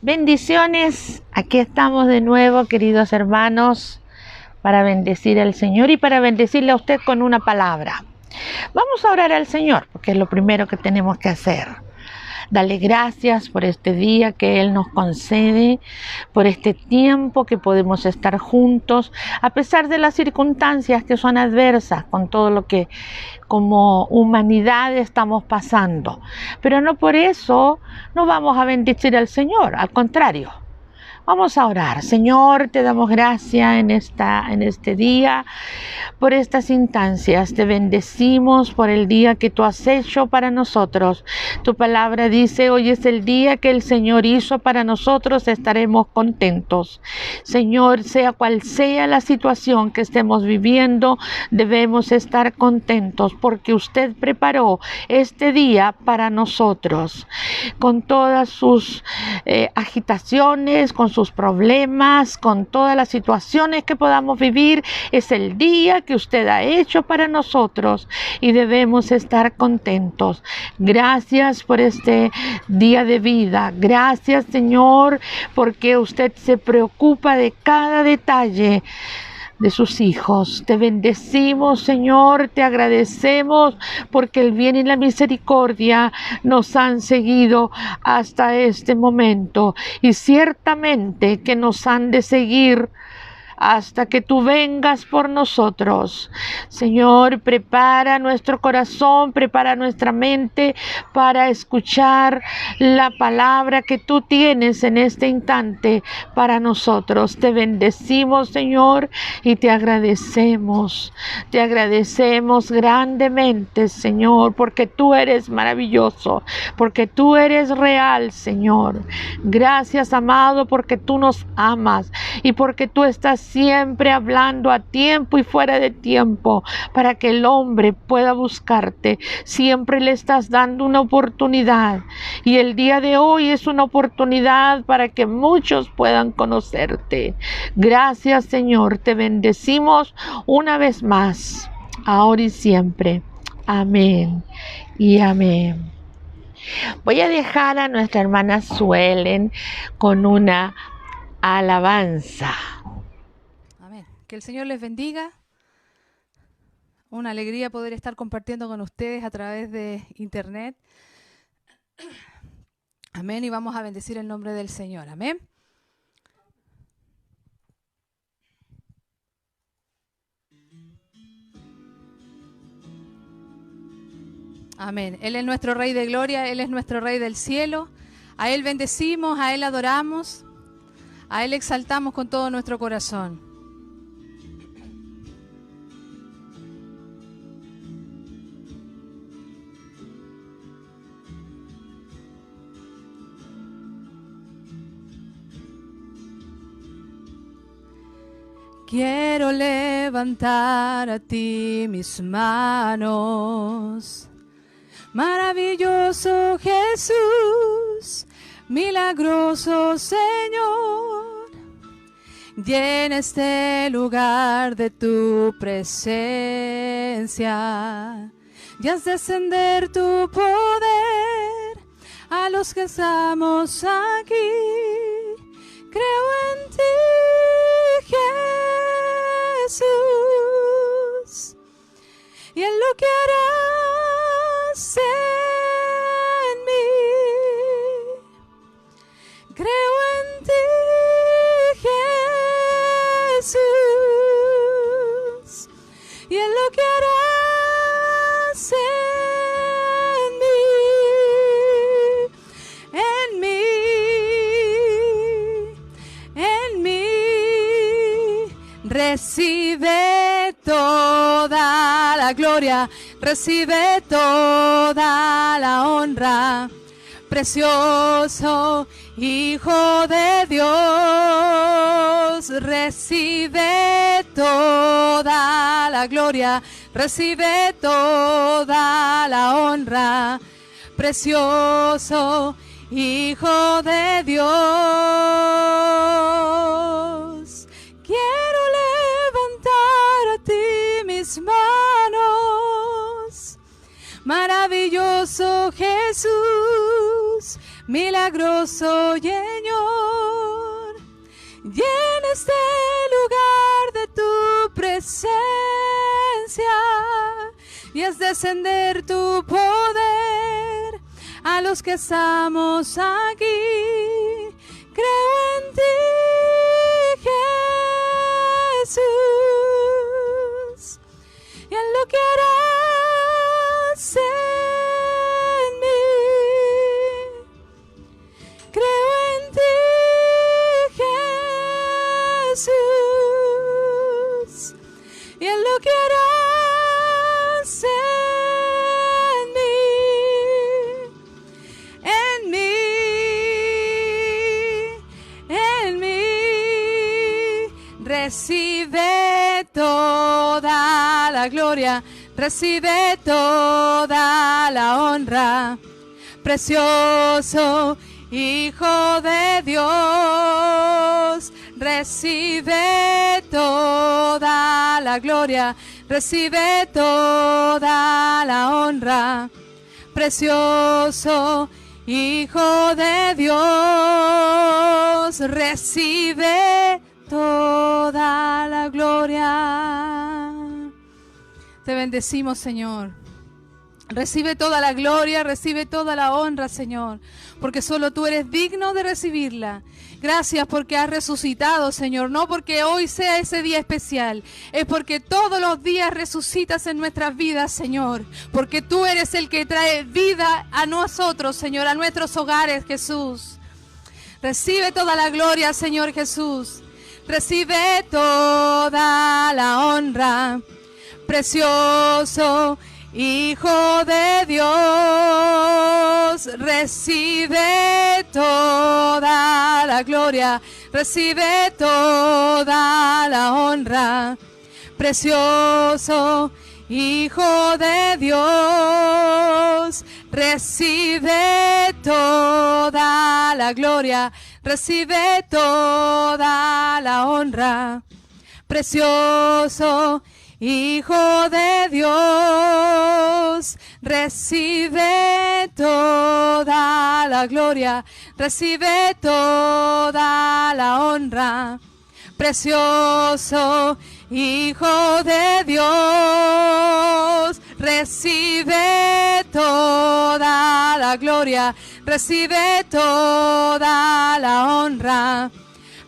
Bendiciones, aquí estamos de nuevo, queridos hermanos, para bendecir al Señor y para bendecirle a usted con una palabra. Vamos a orar al Señor, porque es lo primero que tenemos que hacer. Dale gracias por este día que Él nos concede, por este tiempo que podemos estar juntos, a pesar de las circunstancias que son adversas, con todo lo que como humanidad estamos pasando. Pero no por eso no vamos a bendecir al Señor, al contrario. Vamos a orar. Señor, te damos gracias en este día, por estas instancias. Te bendecimos por el día que tú has hecho para nosotros. Tu palabra dice, hoy es el día que el Señor hizo para nosotros, estaremos contentos. Señor, sea cual sea la situación que estemos viviendo, debemos estar contentos porque usted preparó este día para nosotros. Con todas sus agitaciones, con sus problemas, con todas las situaciones que podamos vivir, es el día que usted ha hecho para nosotros y debemos estar contentos. Gracias por este día de vida. Gracias, Señor, porque usted se preocupa de cada detalle de sus hijos. Te bendecimos, Señor, te agradecemos porque el bien y la misericordia nos han seguido hasta este momento y ciertamente que nos han de seguir hasta que tú vengas por nosotros. Señor, prepara nuestro corazón, prepara nuestra mente para escuchar la palabra que tú tienes en este instante para nosotros. Te bendecimos, Señor, y te agradecemos. Te agradecemos grandemente, Señor, porque tú eres maravilloso, porque tú eres real, Señor. Gracias, amado, porque tú nos amas y porque tú estás siempre hablando a tiempo y fuera de tiempo para que el hombre pueda buscarte. Siempre le estás dando una oportunidad y el día de hoy es una oportunidad para que muchos puedan conocerte. Gracias, Señor, te bendecimos una vez más, ahora y siempre. Amén y amén. Voy a dejar a nuestra hermana Suelen con una alabanza. Amén. Que el Señor les bendiga. Una alegría poder estar compartiendo con ustedes a través de internet. Amén. Y vamos a bendecir el nombre del Señor. Amén. Amén. Él es nuestro Rey de gloria, Él es nuestro Rey del cielo. A Él bendecimos, a Él adoramos, a Él exaltamos con todo nuestro corazón. Quiero levantar a ti mis manos. Maravilloso Jesús, milagroso Señor, llena este lugar de tu presencia y haz descender tu poder a los que estamos aquí. Creo en ti, Jesús, y en lo que harás en mí. Creo en ti, Jesús, y en lo que harás en mí, en mí. Recibe toda la gloria, recibe toda la honra, precioso Hijo de Dios. Recibe toda la gloria, recibe toda la honra, precioso Hijo de Dios. Quiero levantar a ti mis manos. Maravilloso Jesús, milagroso Señor, este lugar de tu presencia y haz descender tu poder a los que estamos aquí. Creo en ti, Jesús, y en lo que harás en mí. Creo en ti, Jesús, y en lo que harás en mí, en mí. Recibe toda la gloria, recibe toda la honra, precioso Hijo de Dios. Recibe toda la gloria, recibe toda la honra, precioso Hijo de Dios. Recibe toda la gloria. Te bendecimos, Señor. Recibe toda la gloria, recibe toda la honra, Señor, porque solo tú eres digno de recibirla. Gracias porque has resucitado, Señor, no porque hoy sea ese día especial, es porque todos los días resucitas en nuestras vidas, Señor, porque tú eres el que trae vida a nosotros, Señor, a nuestros hogares, Jesús. Recibe toda la gloria, Señor Jesús. Recibe toda la honra, precioso Hijo de Dios. Recibe toda la gloria, recibe toda la honra, precioso Hijo de Dios. Recibe toda la gloria, recibe toda la honra, precioso Hijo de Dios. Recibe toda la gloria, recibe toda la honra, precioso Hijo de Dios. Recibe toda la gloria, recibe toda la honra,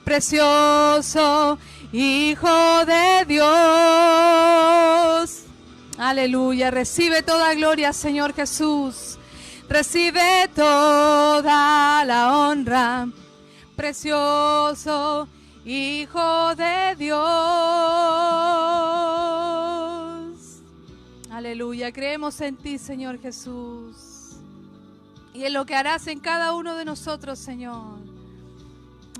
precioso Hijo de Dios. Aleluya. Recibe toda gloria, Señor Jesús. Recibe toda la honra, precioso Hijo de Dios. Aleluya. Creemos en ti, Señor Jesús, y en lo que harás en cada uno de nosotros, Señor.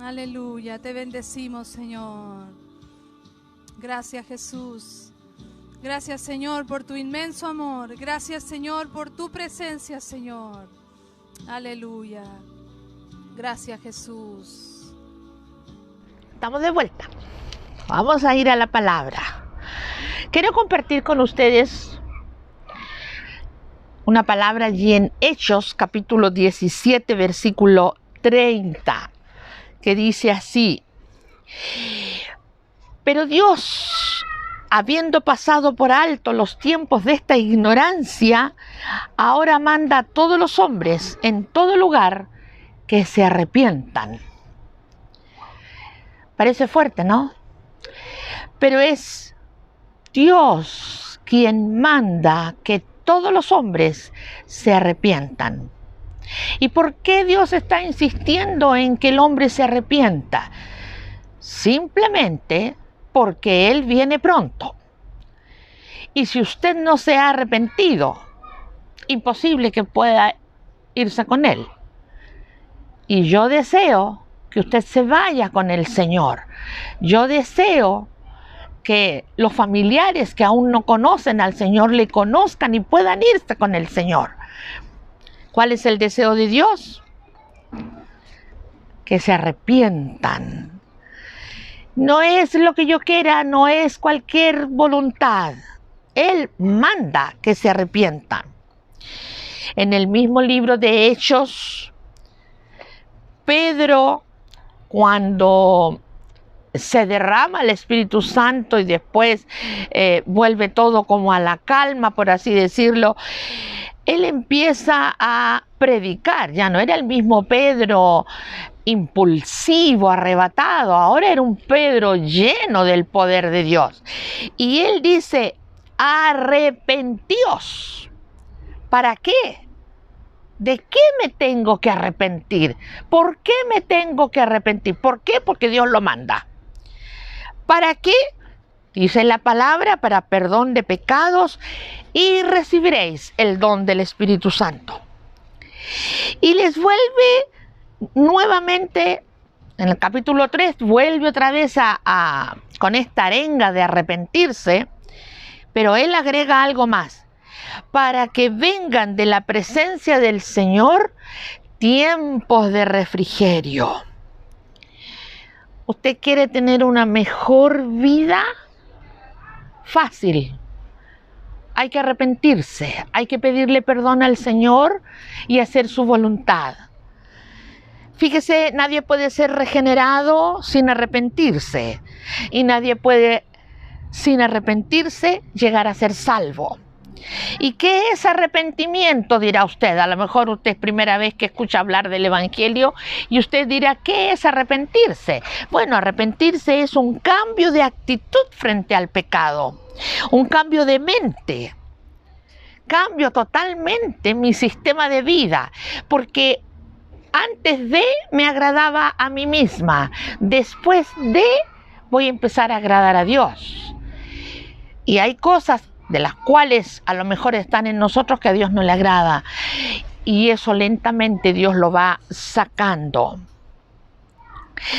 Aleluya. Te bendecimos, Señor. Gracias, Jesús. Gracias, Señor, por tu inmenso amor. Gracias, Señor, por tu presencia, Señor. Aleluya. Gracias, Jesús. Estamos de vuelta. Vamos a ir a la palabra. Quiero compartir con ustedes una palabra allí en Hechos, capítulo 17, versículo 30, que dice así: pero Dios, habiendo pasado por alto los tiempos de esta ignorancia, ahora manda a todos los hombres en todo lugar que se arrepientan. Parece fuerte, ¿no? Pero es Dios quien manda que todos los hombres se arrepientan. ¿Y por qué Dios está insistiendo en que el hombre se arrepienta? Simplemente porque Él viene pronto. Y si usted no se ha arrepentido, imposible que pueda irse con Él. Y yo deseo que usted se vaya con el Señor. Yo deseo que los familiares que aún no conocen al Señor le conozcan y puedan irse con el Señor. ¿Cuál es el deseo de Dios? Que se arrepientan. No es lo que yo quiera, no es cualquier voluntad. Él manda que se arrepientan. En el mismo libro de Hechos, Pedro, cuando se derrama el Espíritu Santo y después vuelve todo como a la calma, por así decirlo, él empieza a predicar. Ya no era el mismo Pedro impulsivo, arrebatado, ahora era un Pedro lleno del poder de Dios. Y él dice, arrepentíos. ¿Para qué? ¿De qué me tengo que arrepentir? ¿Por qué me tengo que arrepentir? ¿Por qué? Porque Dios lo manda. ¿Para qué? Dice la palabra, para perdón de pecados, y recibiréis el don del Espíritu Santo. Y les vuelve nuevamente, en el capítulo 3, vuelve otra vez con esta arenga de arrepentirse, pero él agrega algo más. Para que vengan de la presencia del Señor tiempos de refrigerio. ¿Usted quiere tener una mejor vida? Fácil. Hay que arrepentirse, hay que pedirle perdón al Señor y hacer su voluntad. Fíjese, nadie puede ser regenerado sin arrepentirse. Y nadie puede, sin arrepentirse, llegar a ser salvo. ¿Y qué es arrepentimiento? Dirá usted. A lo mejor usted es primera vez que escucha hablar del Evangelio y usted dirá, ¿qué es arrepentirse? Bueno, arrepentirse es un cambio de actitud frente al pecado, un cambio de mente. Cambio totalmente mi sistema de vida, porque antes de me agradaba a mí misma, después de voy a empezar a agradar a Dios. Y hay cosas de las cuales a lo mejor están en nosotros que a Dios no le agrada. Y eso lentamente Dios lo va sacando.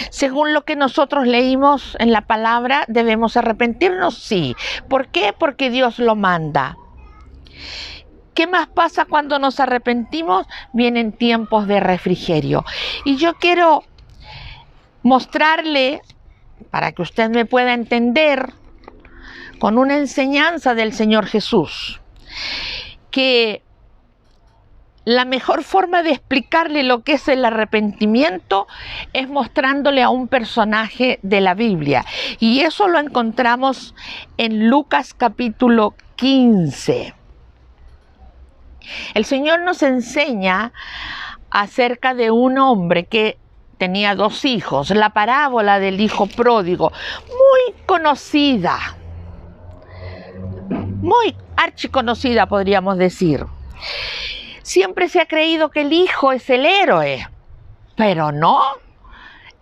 Según lo que nosotros leímos en la palabra, ¿debemos arrepentirnos? Sí. ¿Por qué? Porque Dios lo manda. ¿Qué más pasa cuando nos arrepentimos? Vienen tiempos de refrigerio. Y yo quiero mostrarle, para que usted me pueda entender, con una enseñanza del Señor Jesús, que la mejor forma de explicarle lo que es el arrepentimiento es mostrándole a un personaje de la Biblia. Y eso lo encontramos en Lucas capítulo 15. El Señor nos enseña acerca de un hombre que tenía 2 hijos, la parábola del hijo pródigo, muy conocida. Muy archiconocida, podríamos decir. Siempre se ha creído que el hijo es el héroe, pero no,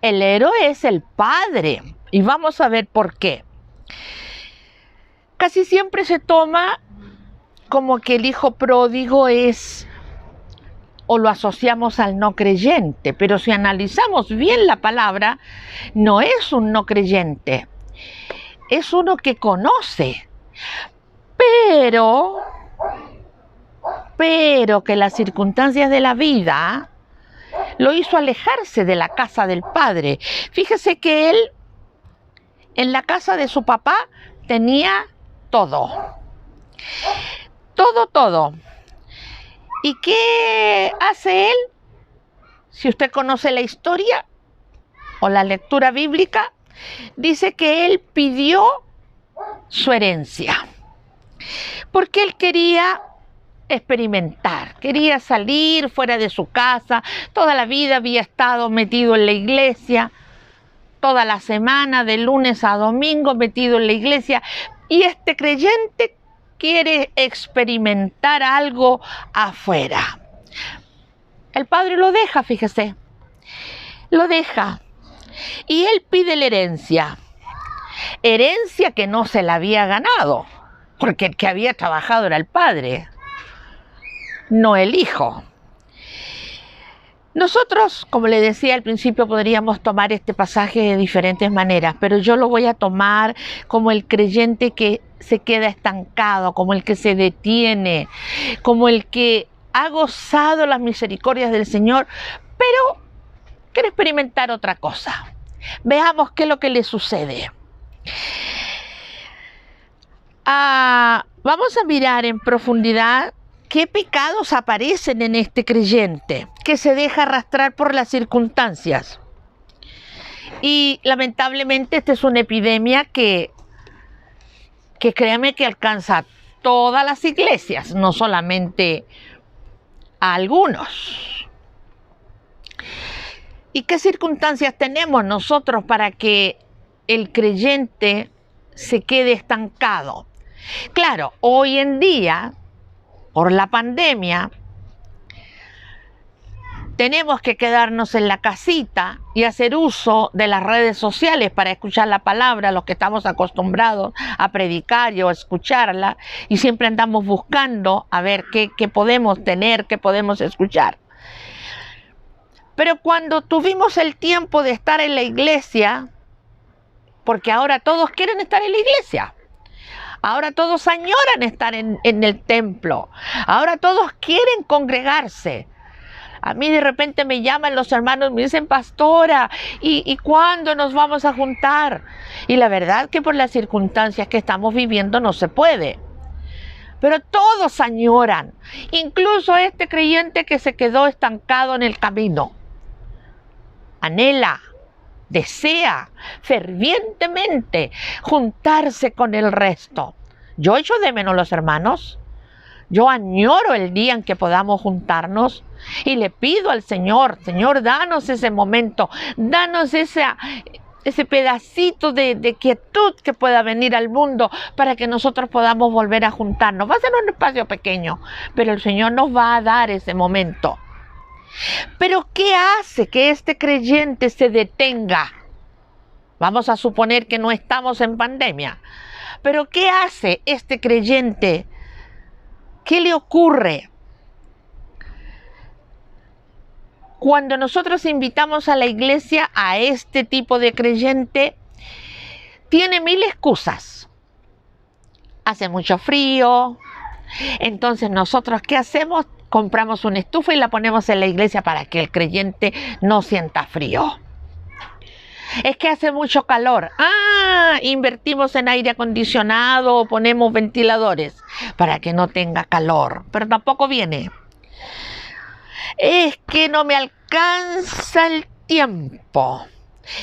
el héroe es el padre. Y vamos a ver por qué. Casi siempre se toma como que el hijo pródigo es, o lo asociamos al no creyente, pero si analizamos bien la palabra, no es un no creyente, es uno que conoce. Pero que las circunstancias de la vida lo hizo alejarse de la casa del padre. Fíjese que él en la casa de su papá tenía todo. Todo. ¿Y qué hace él? Si usted conoce la historia o la lectura bíblica, dice que él pidió su herencia. Porque él quería experimentar, quería salir fuera de su casa. Toda la vida había estado metido en la iglesia, toda la semana, de lunes a domingo metido en la iglesia. Y este creyente quiere experimentar algo afuera. El padre lo deja, fíjese, lo deja. Y él pide la herencia que no se la había ganado, porque el que había trabajado era el padre, no el hijo. Nosotros, como le decía al principio, podríamos tomar este pasaje de diferentes maneras, pero yo lo voy a tomar como el creyente que se queda estancado, como el que se detiene, como el que ha gozado las misericordias del Señor, pero quiere experimentar otra cosa. Veamos qué es lo que le sucede. Vamos a mirar en profundidad qué pecados aparecen en este creyente que se deja arrastrar por las circunstancias. Y lamentablemente esta es una epidemia que créame que alcanza a todas las iglesias, no solamente a algunos. ¿Y qué circunstancias tenemos nosotros para que el creyente se quede estancado? Claro, hoy en día, por la pandemia, tenemos que quedarnos en la casita y hacer uso de las redes sociales para escuchar la palabra, los que estamos acostumbrados a predicar o a escucharla, y siempre andamos buscando a ver qué podemos tener, qué podemos escuchar. Pero cuando tuvimos el tiempo de estar en la iglesia, porque ahora todos quieren estar en la iglesia, ahora todos añoran estar en el templo, ahora todos quieren congregarse. A mí de repente me llaman los hermanos, me dicen, pastora, ¿y cuándo nos vamos a juntar? Y la verdad que por las circunstancias que estamos viviendo no se puede. Pero todos añoran, incluso este creyente que se quedó estancado en el camino. Anhela, desea fervientemente juntarse con el resto. Yo echo de menos los hermanos. Yo añoro el día en que podamos juntarnos y le pido al Señor, Señor, danos ese momento, danos ese pedacito de quietud que pueda venir al mundo para que nosotros podamos volver a juntarnos. Va a ser un espacio pequeño, pero el Señor nos va a dar ese momento. Pero ¿qué hace que este creyente se detenga? Vamos a suponer que no estamos en pandemia, pero ¿qué hace este creyente? ¿Qué le ocurre? Cuando nosotros invitamos a la iglesia a este tipo de creyente, tiene mil excusas. Hace mucho frío, entonces nosotros ¿qué hacemos? Compramos una estufa y la ponemos en la iglesia para que el creyente no sienta frío. Es que hace mucho calor. Invertimos en aire acondicionado o ponemos ventiladores para que no tenga calor, pero tampoco viene. Es que no me alcanza el tiempo.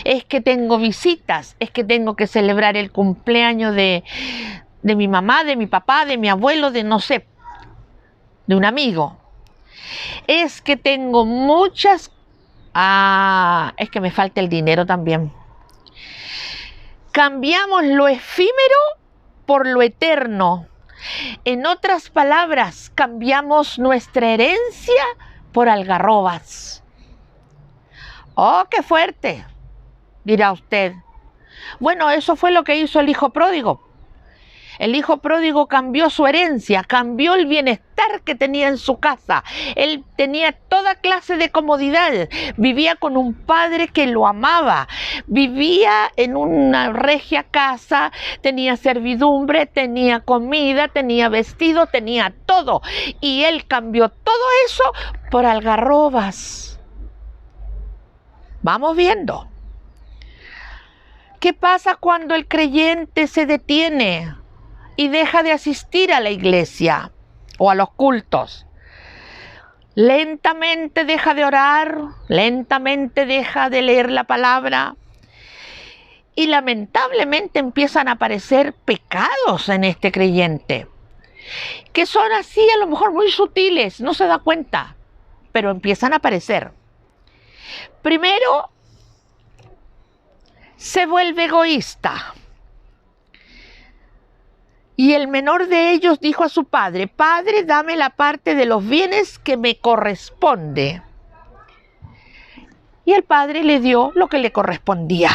Es que tengo visitas. Es que tengo que celebrar el cumpleaños de mi mamá, de mi papá, de mi abuelo, de no sé, de un amigo. Es que tengo muchas... es que me falta el dinero también. Cambiamos lo efímero por lo eterno. En otras palabras, cambiamos nuestra herencia por algarrobas. ¡Oh, qué fuerte!, dirá usted. Bueno, eso fue lo que hizo el hijo pródigo. El hijo pródigo cambió su herencia, cambió el bienestar que tenía en su casa. Él tenía toda clase de comodidades. Vivía con un padre que lo amaba. Vivía en una regia casa, tenía servidumbre, tenía comida, tenía vestido, tenía todo. Y él cambió todo eso por algarrobas. Vamos viendo. ¿Qué pasa cuando el creyente se detiene y deja de asistir a la iglesia o a los cultos? Lentamente deja de orar, lentamente deja de leer la palabra y lamentablemente empiezan a aparecer pecados en este creyente, que son así a lo mejor muy sutiles, no se da cuenta, pero empiezan a aparecer. Primero, se vuelve egoísta. Y el menor de ellos dijo a su padre: Padre, dame la parte de los bienes que me corresponde. Y el padre le dio lo que le correspondía.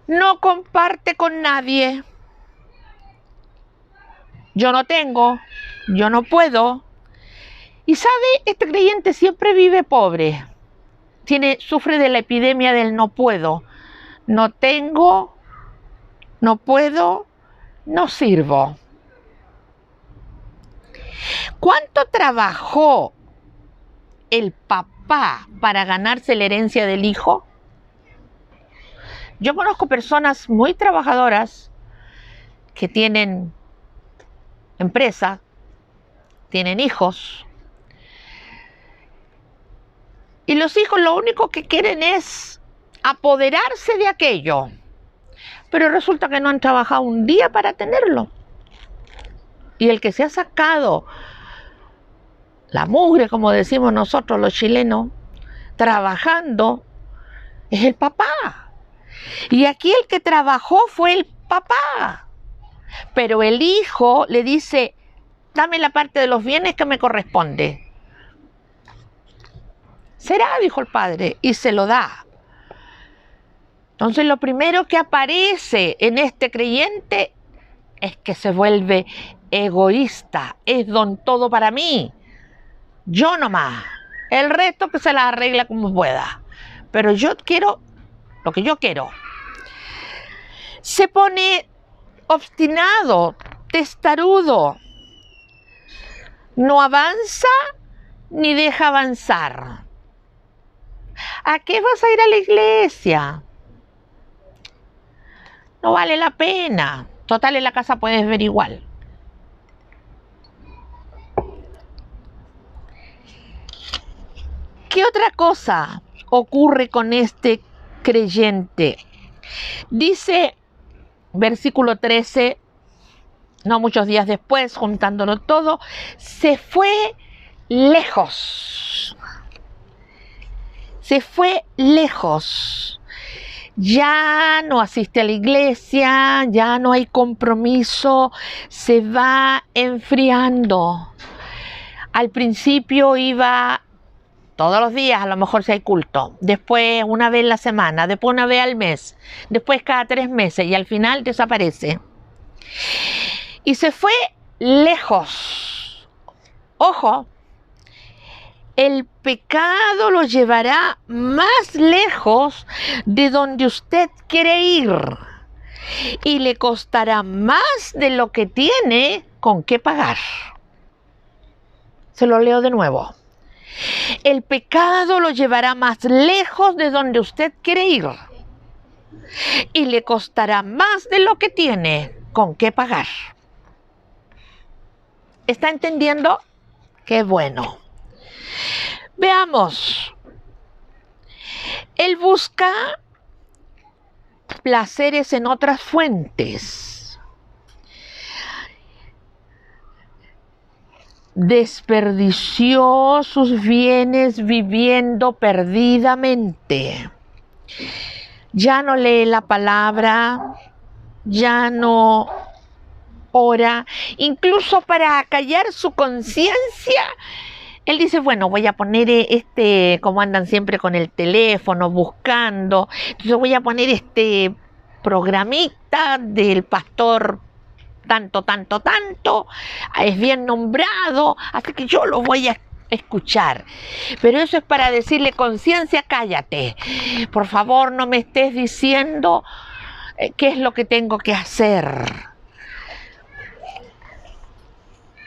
No comparte con nadie. Yo no tengo, yo no puedo. Y sabe, este creyente siempre vive pobre. Sufre de la epidemia del no puedo. No tengo, no puedo, no sirvo. ¿Cuánto trabajó el papá para ganarse la herencia del hijo? Yo conozco personas muy trabajadoras que tienen empresa, tienen hijos, Y los hijos lo único que quieren es apoderarse de aquello. Pero resulta que no han trabajado un día para tenerlo. Y el que se ha sacado la mugre, como decimos nosotros los chilenos, trabajando, es el papá. Y aquí el que trabajó fue el papá. Pero el hijo le dice, dame la parte de los bienes que me corresponde. Será, dijo el padre, y se lo da. Entonces lo primero que aparece en este creyente es que se vuelve egoísta, es don todo para mí, yo nomás, el resto que se la arregla como pueda, pero yo quiero lo que yo quiero. Se pone obstinado, testarudo, no avanza ni deja avanzar. ¿A qué vas a ir a la iglesia? No vale la pena. Total, en la casa puedes ver igual. ¿Qué otra cosa ocurre con este creyente? Dice, versículo 13, no muchos días después, juntándolo todo, se fue lejos. Se fue lejos. Ya no asiste a la iglesia, ya no hay compromiso, se va enfriando. Al principio iba todos los días, a lo mejor si hay culto, después una vez en la semana, después una vez al mes, después cada 3 meses y al final desaparece. Y se fue lejos. Ojo, el pecado lo llevará más lejos de donde usted quiere ir y le costará más de lo que tiene con qué pagar. Se lo leo de nuevo. El pecado lo llevará más lejos de donde usted quiere ir y le costará más de lo que tiene con qué pagar. ¿Está entendiendo? Qué bueno. Veamos. Él busca placeres en otras fuentes. Desperdició sus bienes viviendo perdidamente. Ya no lee la palabra, ya no ora, incluso para callar su conciencia. Él dice, bueno, voy a poner como andan siempre con el teléfono buscando, entonces voy a poner este programita del pastor tanto, es bien nombrado, así que yo lo voy a escuchar. Pero eso es para decirle, conciencia, cállate. Por favor, no me estés diciendo qué es lo que tengo que hacer.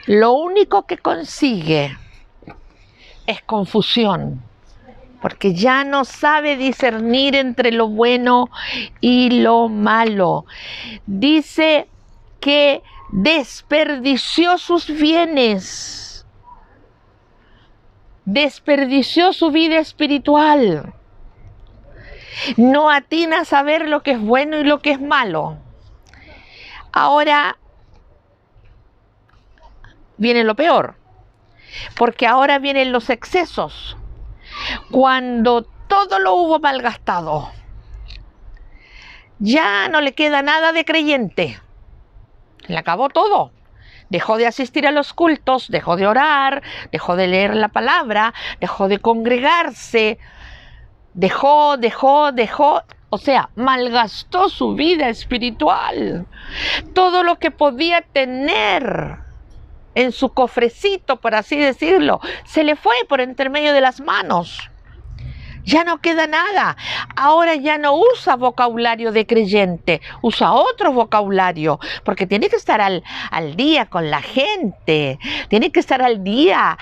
Lo único que consigue es confusión, porque ya no sabe discernir entre lo bueno y lo malo. Dice que desperdició sus bienes, desperdició su vida espiritual. No atina a saber lo que es bueno y lo que es malo. Ahora viene lo peor, porque ahora vienen los excesos. Cuando todo lo hubo malgastado, ya no le queda nada de creyente. Le acabó todo. Dejó de asistir a los cultos, dejó de orar, dejó de leer la palabra, dejó de congregarse, dejó, o sea, malgastó su vida espiritual. Todo lo que podía tener en su cofrecito, por así decirlo, se le fue por entre medio de las manos. Ya no queda nada. Ahora ya no usa vocabulario de creyente, usa otro vocabulario, porque tiene que estar al día con la gente, tiene que estar al día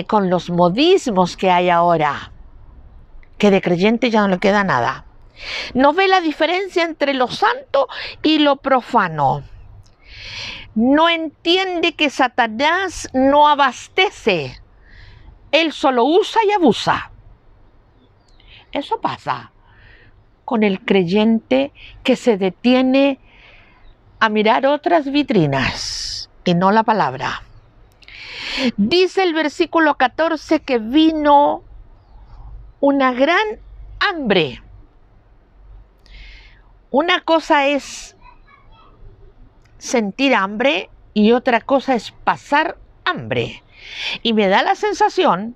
con los modismos que hay ahora, que de creyente ya no le queda nada. No ve la diferencia entre lo santo y lo profano. No entiende que Satanás no abastece, él solo usa y abusa. Eso pasa con el creyente que se detiene a mirar otras vitrinas y no la palabra. Dice el versículo 14 que vino una gran hambre. Una cosa es sentir hambre y otra cosa es pasar hambre. Y me da la sensación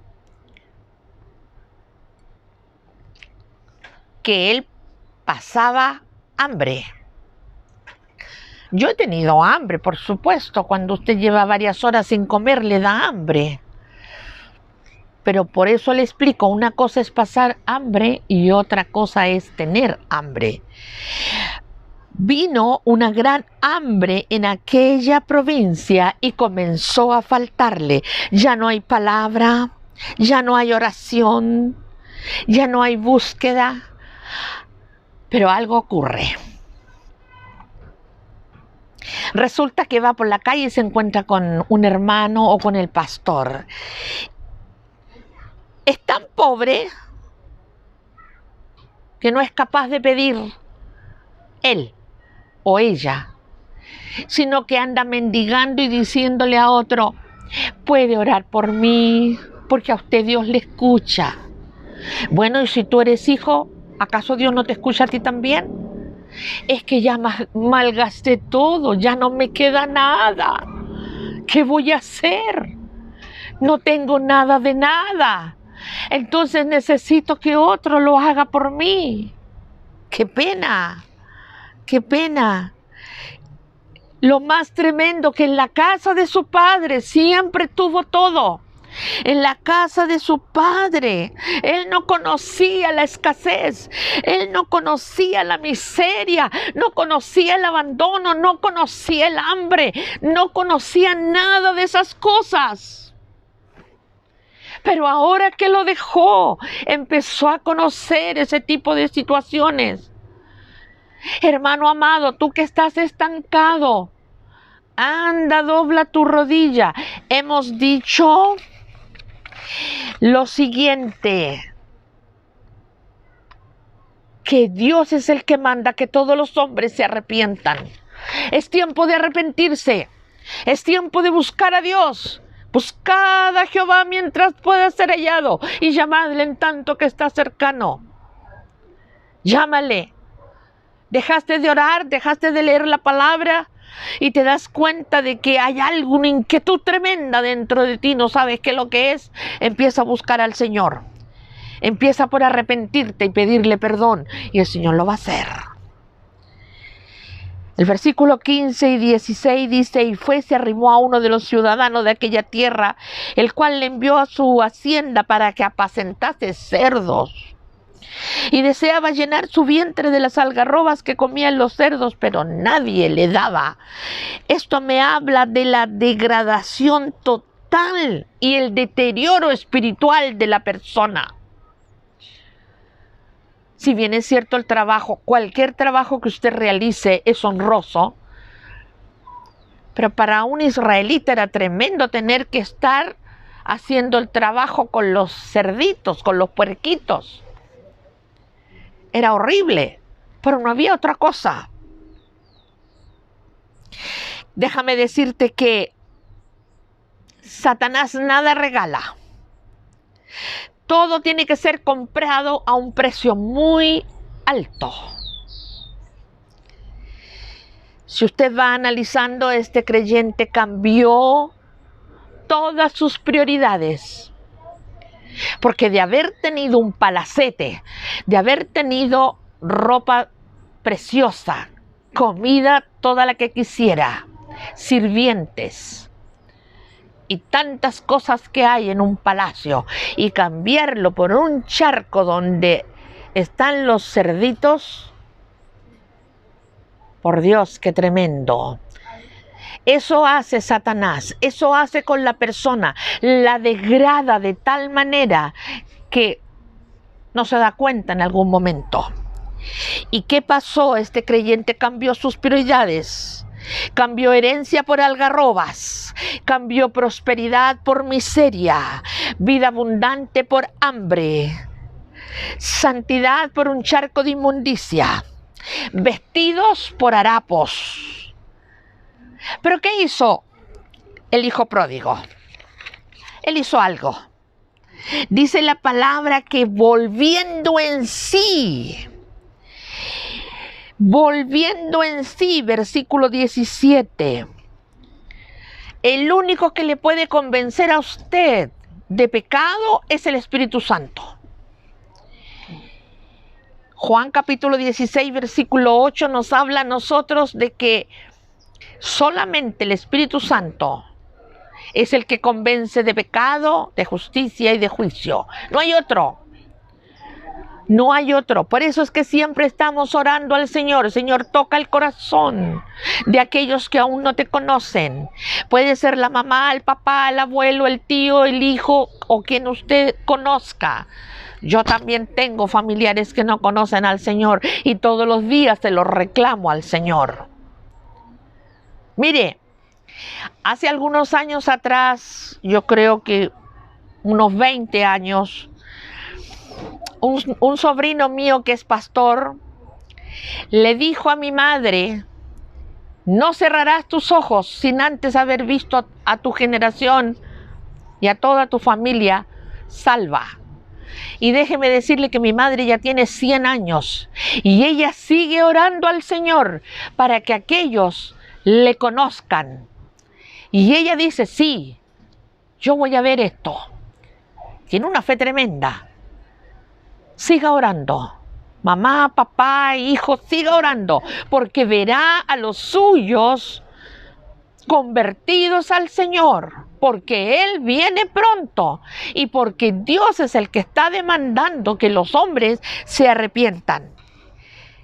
que él pasaba hambre. Yo he tenido hambre, por supuesto. Cuando usted lleva varias horas sin comer, le da hambre. Pero por eso le explico, una cosa es pasar hambre y otra cosa es tener hambre. Vino una gran hambre en aquella provincia y comenzó a faltarle. Ya no hay palabra, ya no hay oración, ya no hay búsqueda. Pero algo ocurre. Resulta que va por la calle y se encuentra con un hermano o con el pastor. Es tan pobre que no es capaz de pedir él o ella, sino que anda mendigando y diciéndole a otro, puede orar por mí, porque a usted Dios le escucha. Bueno, y si tú eres hijo, ¿acaso Dios no te escucha a ti también? Es que ya malgasté todo, ya no me queda nada. ¿Qué voy a hacer? No tengo nada de nada. Entonces necesito que otro lo haga por mí. ¡Qué pena! ¡Qué pena! Lo más tremendo que en la casa de su padre siempre tuvo todo. En la casa de su padre, él no conocía la escasez, él no conocía la miseria, no conocía el abandono, no conocía el hambre, no conocía nada de esas cosas. Pero ahora que lo dejó, empezó a conocer ese tipo de situaciones. Hermano amado, tú que estás estancado, anda, dobla tu rodilla. Hemos dicho lo siguiente, que Dios es el que manda que todos los hombres se arrepientan. Es tiempo de arrepentirse, es tiempo de buscar a Dios. Buscad a Jehová mientras pueda ser hallado y llamadle en tanto que está cercano. Llámale. Dejaste de orar, dejaste de leer la palabra y te das cuenta de que hay alguna inquietud tremenda dentro de ti, no sabes qué es lo que es. Empieza a buscar al Señor. Empieza por arrepentirte y pedirle perdón y el Señor lo va a hacer. El versículo 15 y 16 dice, y fue, se arrimó a uno de los ciudadanos de aquella tierra, el cual le envió a su hacienda para que apacentase cerdos. Y deseaba llenar su vientre de las algarrobas que comían los cerdos, pero nadie le daba. Esto me habla de la degradación total y el deterioro espiritual de la persona. Si bien es cierto el trabajo, cualquier trabajo que usted realice es honroso, pero para un israelita era tremendo tener que estar haciendo el trabajo con los cerditos, con los puerquitos. Era horrible, pero no había otra cosa. Déjame decirte que Satanás nada regala. Todo tiene que ser comprado a un precio muy alto. Si usted va analizando, este creyente cambió todas sus prioridades. Porque de haber tenido un palacete, de haber tenido ropa preciosa, comida toda la que quisiera, sirvientes y tantas cosas que hay en un palacio, y cambiarlo por un charco donde están los cerditos, por Dios, qué tremendo. Eso hace Satanás, eso hace con la persona, la degrada de tal manera que no se da cuenta en algún momento. ¿Y qué pasó? Este creyente cambió sus prioridades, cambió herencia por algarrobas, cambió prosperidad por miseria, vida abundante por hambre. santidad por un charco de inmundicia, vestidos por harapos. ¿Pero qué hizo el hijo pródigo? Él hizo algo. Dice la palabra que volviendo en sí, versículo 17, el único que le puede convencer a usted de pecado es el Espíritu Santo. Juan capítulo 16, versículo 8 nos habla a nosotros de que solamente el Espíritu Santo es el que convence de pecado, de justicia y de juicio. No hay otro. No hay otro. Por eso es que siempre estamos orando al Señor. Señor, toca el corazón de aquellos que aún no te conocen. Puede ser la mamá, el papá, el abuelo, el tío, el hijo o quien usted conozca. Yo también tengo familiares que no conocen al Señor y todos los días se los reclamo al Señor. Mire, hace algunos años atrás, yo creo que unos 20 años, un sobrino mío que es pastor, le dijo a mi madre: no cerrarás tus ojos sin antes haber visto a tu generación y a toda tu familia salva. Y déjeme decirle que mi madre ya tiene 100 años y ella sigue orando al Señor para que aquellos le conozcan. Y ella dice: sí, yo voy a ver esto. Tiene una fe tremenda. Siga orando. Mamá, papá, hijo, siga orando, porque verá a los suyos convertidos al Señor, porque Él viene pronto y porque Dios es el que está demandando que los hombres se arrepientan.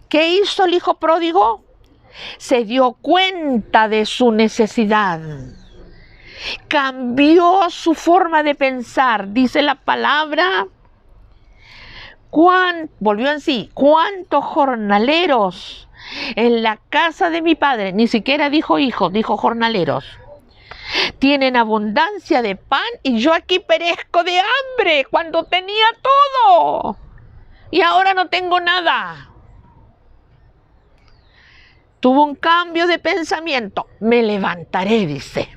¿Qué hizo el hijo pródigo? Se dio cuenta de su necesidad. Cambió su forma de pensar. Dice la palabra, volvió en sí. ¿Cuántos jornaleros en la casa de mi padre? Ni siquiera dijo hijos, dijo jornaleros. Tienen abundancia de pan y yo aquí perezco de hambre cuando tenía todo. Y ahora no tengo nada. Tuvo un cambio de pensamiento. Me levantaré, dice.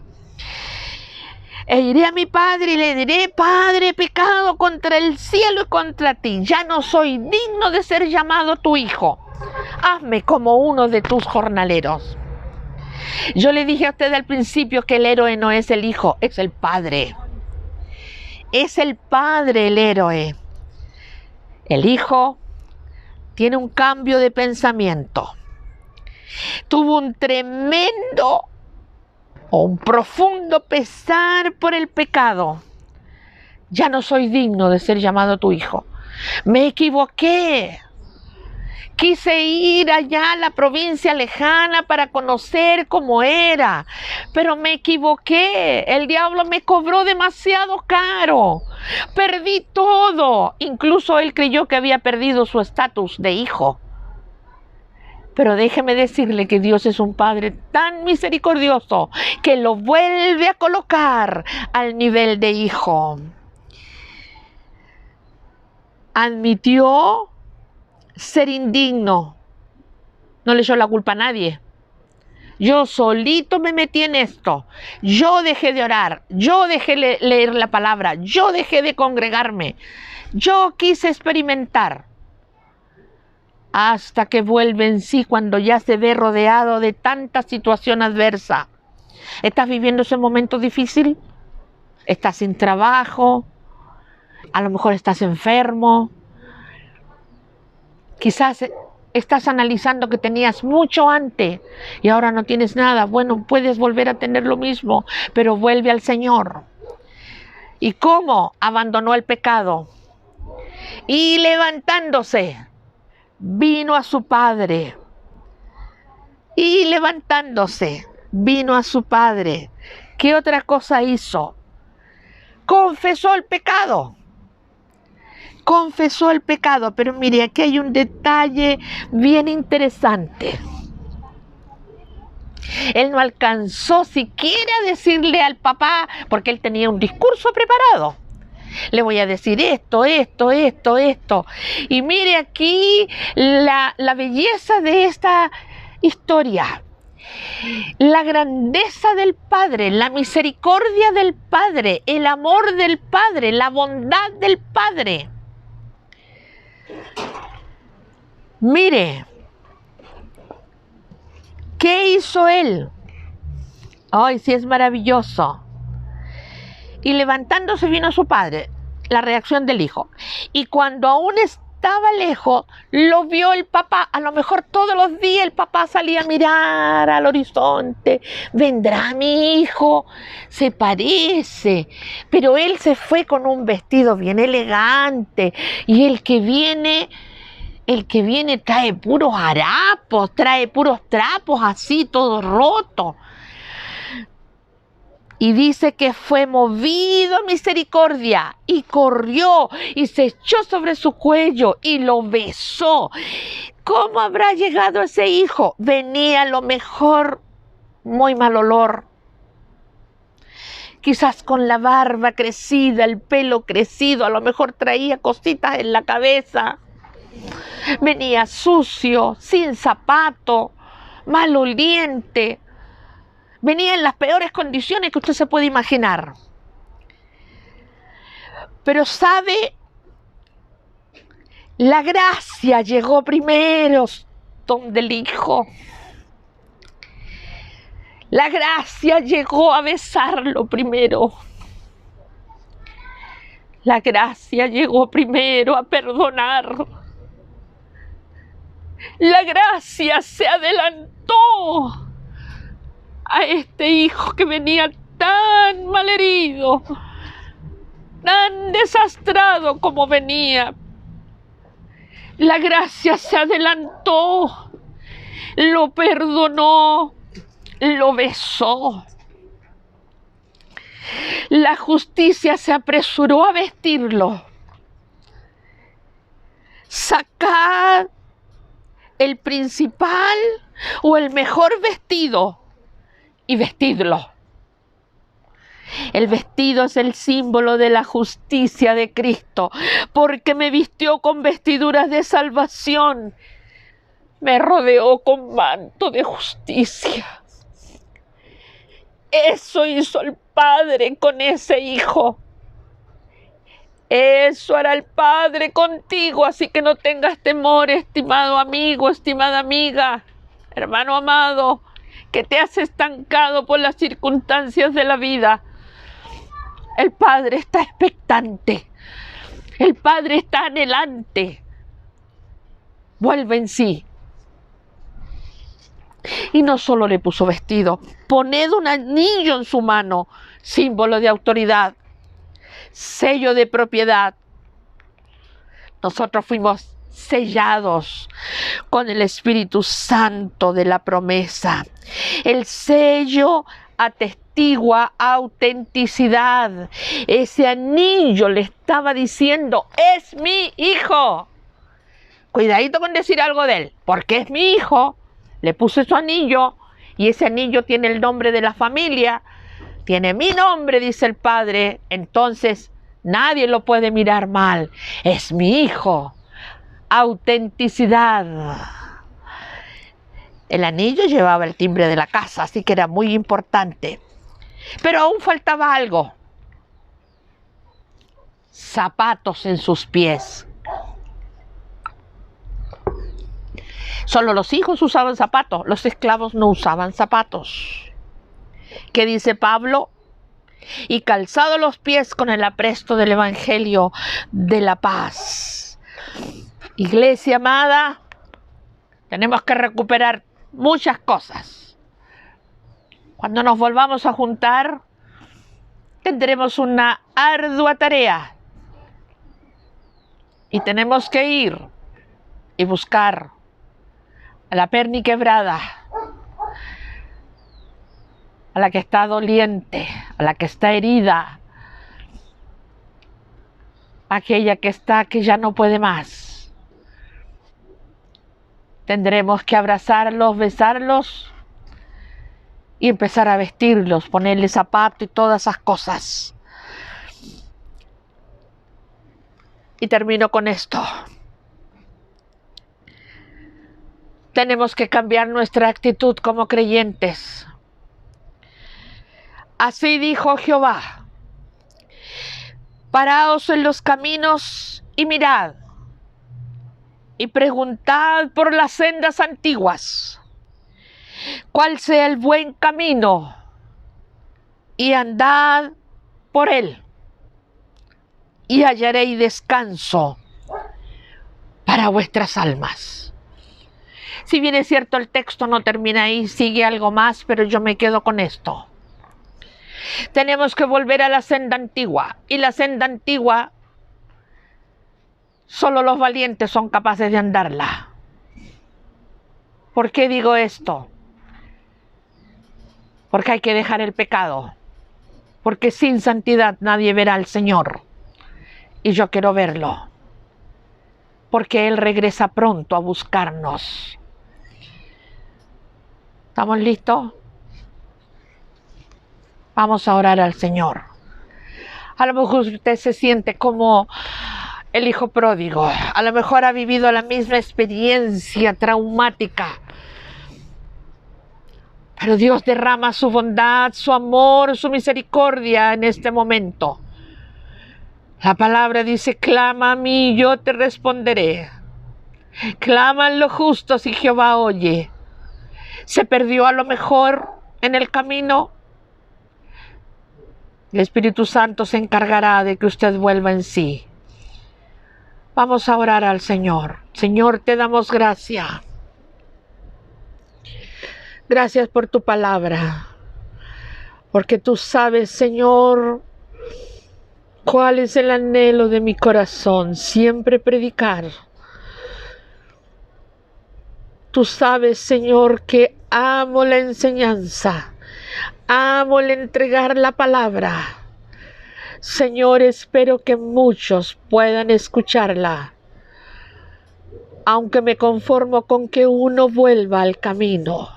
E iré a mi padre y le diré: Padre, he pecado contra el cielo y contra ti. Ya no soy digno de ser llamado tu hijo. Hazme como uno de tus jornaleros. Yo le dije a usted al principio que el héroe no es el hijo, es el padre. Es el padre el héroe. El hijo tiene un cambio de pensamiento. Tuvo un tremendo o un profundo pesar por el pecado. Ya no soy digno de ser llamado tu hijo. Me equivoqué. Quise ir allá a la provincia lejana para conocer cómo era, pero me equivoqué. El diablo me cobró demasiado caro. Perdí todo. Incluso él creyó que había perdido su estatus de hijo. Pero déjeme decirle que Dios es un Padre tan misericordioso que lo vuelve a colocar al nivel de hijo. Admitió ser indigno. No le echó la culpa a nadie. Yo solito me metí en esto. Yo dejé de orar. Yo dejé de leer la palabra. Yo dejé de congregarme. Yo quise experimentar. Hasta que vuelve en sí cuando ya se ve rodeado de tanta situación adversa. ¿Estás viviendo ese momento difícil? ¿Estás sin trabajo? A lo mejor estás enfermo. Quizás estás analizando que tenías mucho antes y ahora no tienes nada. Bueno, puedes volver a tener lo mismo, pero vuelve al Señor. ¿Y cómo? Abandonó el pecado. Y levantándose, vino a su padre. Y levantándose, vino a su padre. ¿Qué otra cosa hizo? Confesó el pecado. Confesó el pecado, pero mire, aquí hay un detalle bien interesante. Él no alcanzó siquiera a decirle al papá, porque él tenía un discurso preparado. Le voy a decir esto. Y mire aquí la belleza de esta historia. La grandeza del Padre, la misericordia del Padre, el amor del Padre, la bondad del Padre. Mire, ¿qué hizo él? Ay, sí, es maravilloso. Y levantándose vino a su padre, la reacción del hijo. Y cuando aún estaba lejos, lo vio el papá. A lo mejor todos los días el papá salía a mirar al horizonte. Vendrá mi hijo, se parece. Pero él se fue con un vestido bien elegante. Y el que viene trae puros harapos, trae puros trapos así, todo roto. Y dice que fue movido a misericordia y corrió y se echó sobre su cuello y lo besó. ¿Cómo habrá llegado ese hijo? Venía a lo mejor muy mal olor. Quizás con la barba crecida, el pelo crecido, a lo mejor traía cositas en la cabeza. Venía sucio, sin zapato, maloliente. Venía en las peores condiciones que usted se puede imaginar. Pero sabe, la gracia llegó primero donde el Hijo. La gracia llegó a besarlo primero. La gracia llegó primero a perdonar. La gracia se adelantó a este hijo que venía tan malherido, tan desastrado como venía. La gracia se adelantó, lo perdonó, lo besó. La justicia se apresuró a vestirlo. Sacad el principal o el mejor vestido y vestidlo. El vestido es el símbolo de la justicia de Cristo, porque me vistió con vestiduras de salvación, me rodeó con manto de justicia. Eso hizo el Padre con ese hijo. Eso hará el Padre contigo, así que no tengas temor, estimado amigo, estimada amiga, hermano amado, que te has estancado por las circunstancias de la vida. El Padre está expectante. El Padre está anhelante. Vuelve en sí. Y no solo le puso vestido, poned un anillo en su mano, símbolo de autoridad, sello de propiedad. Nosotros fuimos sellados con el Espíritu Santo de la promesa. El sello atestigua autenticidad. Ese anillo le estaba diciendo, es mi hijo. Cuidadito con decir algo de él, porque es mi hijo. Le puse su anillo y ese anillo tiene el nombre de la familia. Tiene mi nombre, dice el Padre. Entonces nadie lo puede mirar mal. Es mi hijo. Autenticidad. El anillo llevaba el timbre de la casa, así que era muy importante. Pero aún faltaba algo. Zapatos en sus pies. Solo los hijos usaban zapatos, los esclavos no usaban zapatos. ¿Qué dice Pablo? Y calzado los pies con el apresto del Evangelio de la paz. Iglesia amada, tenemos que recuperar muchas cosas. Cuando nos volvamos a juntar, tendremos una ardua tarea. Y tenemos que ir y buscar a la perni quebrada, a la que está doliente, a la que está herida, aquella que ya no puede más. Tendremos que abrazarlos, besarlos y empezar a vestirlos, ponerles zapatos y todas esas cosas. Y termino con esto. Tenemos que cambiar nuestra actitud como creyentes. Así dijo Jehová: paraos en los caminos y mirad, y preguntad por las sendas antiguas, cuál sea el buen camino, y andad por él, y hallaréis descanso para vuestras almas. Si bien es cierto, el texto no termina ahí, sigue algo más, pero yo me quedo con esto. Tenemos que volver a la senda antigua, y la senda antigua solo los valientes son capaces de andarla. ¿Por qué digo esto? Porque hay que dejar el pecado, porque sin santidad nadie verá al Señor, y yo quiero verlo, porque Él regresa pronto a buscarnos. ¿Estamos listos? Vamos a orar al Señor. A lo mejor usted se siente como el hijo pródigo. A lo mejor ha vivido la misma experiencia traumática. Pero Dios derrama su bondad, su amor, su misericordia en este momento. La palabra dice: clama a mí y yo te responderé. Claman los justos y Jehová oye. Se perdió a lo mejor en el camino. El Espíritu Santo se encargará de que usted vuelva en sí. Vamos a orar al Señor. Señor, te damos gracias. Gracias por tu palabra. Porque tú sabes, Señor, cuál es el anhelo de mi corazón. Siempre predicar. Tú sabes, Señor, que amo la enseñanza. Amo el entregar la palabra. Señor, espero que muchos puedan escucharla, aunque me conformo con que uno vuelva al camino.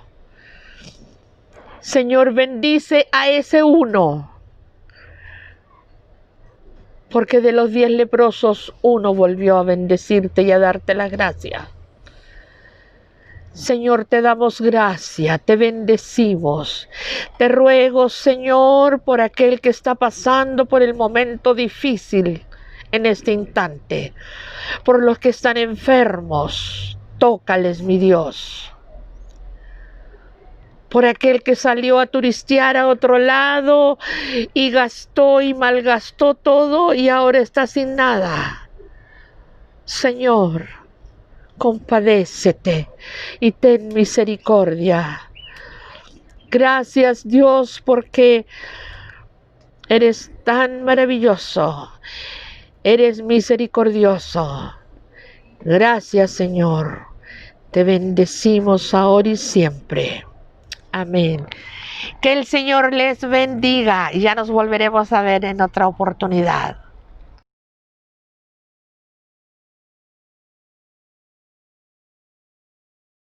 Señor, bendice a ese uno, porque de los 10 leprosos, uno volvió a bendecirte y a darte las gracias. Señor, te damos gracias, te bendecimos. Te ruego, Señor, por aquel que está pasando por el momento difícil en este instante. Por los que están enfermos, tócales, mi Dios. Por aquel que salió a turistear a otro lado y gastó y malgastó todo y ahora está sin nada. Señor, compadécete y ten misericordia. Gracias, Dios, porque eres tan maravilloso, eres misericordioso. Gracias, Señor. Te bendecimos ahora y siempre. Amén. Que el Señor les bendiga y ya nos volveremos a ver en otra oportunidad.